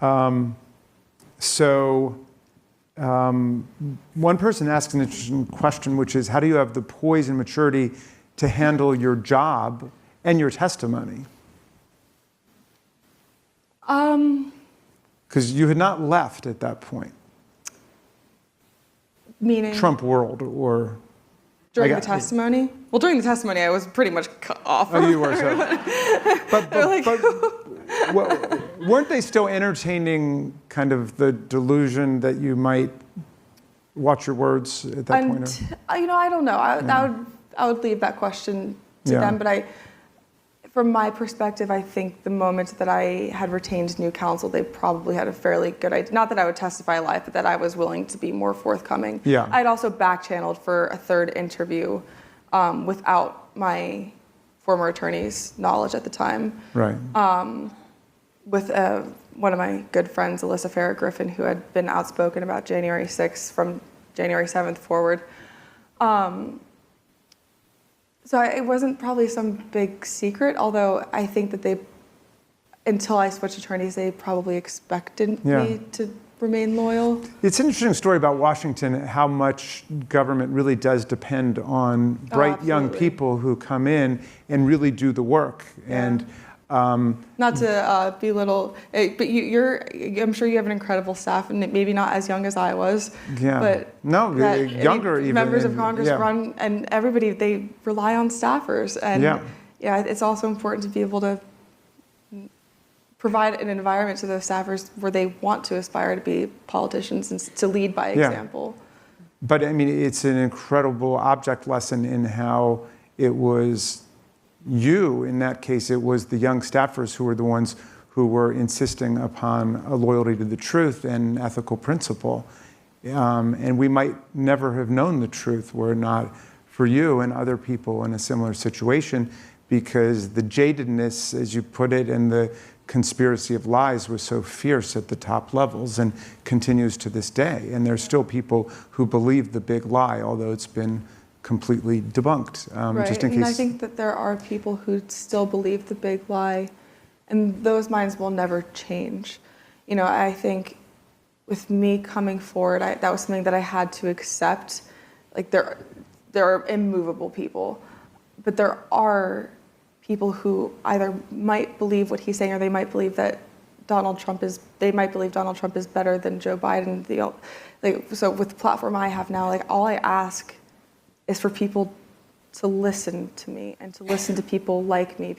One person asks an interesting question, which is, how do you have the poise and maturity to handle your job and your testimony? Because you had not left at that point. Meaning? Trump world, or... During the testimony? Well, during the testimony, I was pretty much cut off. Oh, you were, so... But weren't they still entertaining kind of the delusion that you might watch your words at that point? I don't know. I would leave that question to them, but from my perspective, I think the moment that I had retained new counsel, they probably had a fairly good idea. Not that I would testify live, but that I was willing to be more forthcoming. Yeah. I'd also back-channeled for a third interview without my former attorney's knowledge at the time. Right. With one of my good friends, Alyssa Farrah Griffin, who had been outspoken about January 6th from January 7th forward. So it wasn't probably some big secret, although I think that until I switched attorneys, they probably expected me to remain loyal. It's an interesting story about Washington, how much government really does depend on bright young people who come in and really do the work. Yeah. And not to belittle, but I'm sure you have an incredible staff, and maybe not as young as I was. Yeah. But younger even. Members of Congress run, and everybody, they rely on staffers. And it's also important to be able to provide an environment to those staffers where they want to aspire to be politicians and to lead by example. But I mean, it's an incredible object lesson in how it was you, in that case, it was the young staffers who were the ones who were insisting upon a loyalty to the truth and ethical principle. And we might never have known the truth were it not for you and other people in a similar situation, because the jadedness, as you put it, and the conspiracy of lies was so fierce at the top levels and continues to this day. And there's still people who believe the big lie, although it's been completely debunked. Right, just in case. And I think that there are people who still believe the big lie, and those minds will never change. I think with me coming forward, that was something that I had to accept. Like there are immovable people, but there are people who either might believe what he's saying, or they might believe that Donald Trump is better than Joe Biden. So with the platform I have now, all I ask is for people to listen to me and to listen to people like me.